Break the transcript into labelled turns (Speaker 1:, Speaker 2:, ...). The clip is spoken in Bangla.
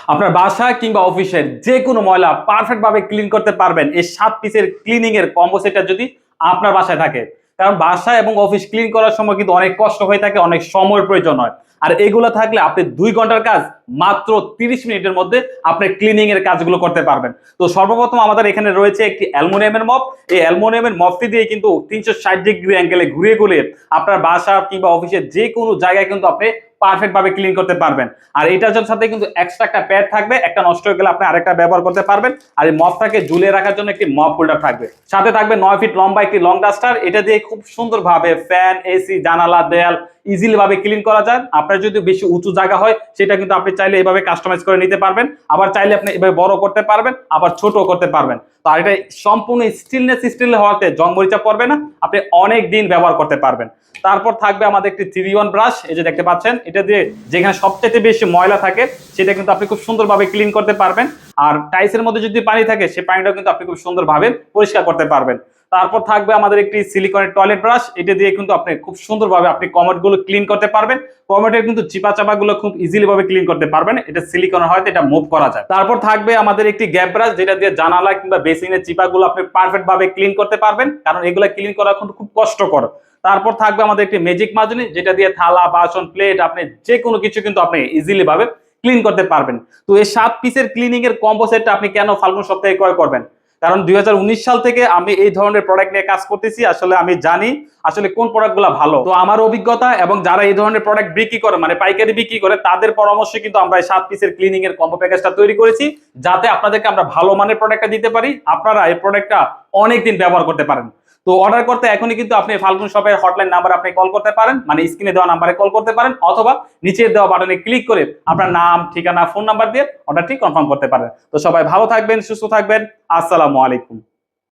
Speaker 1: আপনার বাসা কিংবা অফিসের যে কোনো ময়লা পারফেক্ট ভাবে ক্লিন করতে পারবেন এই 7 পিসের ক্লিনিং এর কম্বো সেটটা যদি আপনার বাসায় থাকে। কারণ বাসা এবং অফিস ক্লিন করার সময় কিন্তু অনেক কষ্ট হয়ে থাকে, অনেক সময়ের প্রয়োজন হয়। আর এগুলো থাকলে আপনি 2 ঘন্টার কাজ মাত্র 30 মিনিটের মধ্যে আপনি ক্লিনিং এর কাজগুলো করতে পারবেন। তো সর্বপ্রথম আমাদের এখানে রয়েছে একটি অ্যালুমিনিয়ামের মপ। এই অ্যালুমিনিয়ামের মপটি দিয়ে কিন্তু 360 ডিগ্রি অ্যাঙ্গেলে ঘুরিয়ে ঘুরিয়ে আপনার বাসা কিংবা অফিসের যে কোনো জায়গায় কিন্তু আপনি পারফেক্ট ভাবে ক্লিন করতে পারবেন। আর এটার সাথে কিন্তু এক্সট্রা একটা প্যাড থাকবে, একটা নষ্ট হয়ে গেলে আপনি আরেকটা ব্যবহার করতে পারবেন। আর এই মপটাকে ঝুলিয়ে রাখার জন্য একটি মপ হোল্ডার থাকবে, সাথে থাকবে 9 ফিট লম্বা একটি লং ডাস্টার। এটা দিয়ে খুব সুন্দরভাবে ফ্যান, এসি, জানালা, দেয়াল ইজিলি ভাবে ক্লিন করা যায়। আপনার যদি বেশি উঁচু জায়গা হয় সেটা কিন্তু আপনি চাইলে এভাবে কাস্টমাইজ করে নিতে পারবেন, আবার চাইলে আপনি এভাবে বড় করতে পারবেন, আবার ছোট করতে পারবেন। তো আর এটা সম্পূর্ণ স্টিলনেস স্টিল হওয়াতে জং মরিচা পড়বে না, আপনি অনেক দিন ব্যবহার করতে পারবেন। তারপর থাকবে আমাদের একটি 3-in-1 ব্রাশ, এই যে দেখতে পাচ্ছেন, এটা দিয়ে যেখানে সবচেয়ে বেশি ময়লা থাকে সেটা কিন্তু আপনি খুব সুন্দরভাবে ক্লিন করতে পারবেন। আর টাইলসের মধ্যে যদি পানি থাকে সেই পানিটাও কিন্তু আপনি খুব সুন্দরভাবে পরিষ্কার করতে পারবেন। তারপর থাকবে আমাদের একটি সিলিকনের টয়লেট ব্রাশ, এটা দিয়ে কিন্তু আপনি খুব সুন্দরভাবে আপনি কমোডগুলো ক্লিন করতে পারবেন। কমোডের কিন্তু চিপা চাপাগুলো খুব ইজিলি ভাবে ক্লিন করতে পারবেন, এটা সিলিকনের হয়তো এটা মুভ করা যায়। তারপর থাকবে আমাদের একটি গ্যাপ ব্রাশ, যেটা দিয়ে জানালা কিংবা বেসিনের চিপাগুলো আপনি পারফেক্ট ভাবে ক্লিন করতে পারবেন, কারণ এগুলো ক্লিন করা কিন্তু খুব কষ্টকর। তারপর থাকবে আমাদের একটি ম্যাজিক মাজনি, যেটা দিয়ে থালা, বাসন, প্লেট আপনি যে কোনো কিছু কিন্তু আপনি ইজিলি ভাবে ক্লিন করতে পারবেন। তো এই 7 পিসের ক্লিনিং এর কম্বো সেটটা আপনি কেন ফাল্গুন সপ্তাহে ক্রয় করবেন? কারণ 2019 সাল থেকে আমি এই ধরনের প্রোডাক্ট নিয়ে কাজ করতেছি। আসলে আমি জানি আসলে কোন প্রোডাক্টগুলো ভালো। তো আমার অভিজ্ঞতা এবং যারা এই ধরনের প্রোডাক্ট বিক্রি করে, মানে পাইকারি বিক্রি করে, তাদের পরামর্শে কিন্তু আমরা এই 7 পিসের ক্লিনিং এর কম্বো প্যাকেজটা তৈরি করেছি, যাতে আপনাদেরকে আমরা ভালো মানের প্রোডাক্টটা দিতে পারি, আপনারা এই প্রোডাক্টটা অনেক দিন ব্যবহার করতে পারেন। তো অর্ডার করতে এখনই কিন্তু আপনি ফাল্গুন শপের হটলাইন নাম্বার আপনি কল করতে পারেন, মানে স্ক্রিনে দেওয়া নাম্বারে কল করতে পারেন, অথবা নিচে দেওয়া বাটনে ক্লিক করে আপনার নাম, ঠিকানা, ফোন নাম্বার দিয়ে অর্ডারটি কনফার্ম করতে পারেন। তো সবাই ভালো থাকবেন, সুস্থ থাকবেন। আসসালামু আলাইকুম।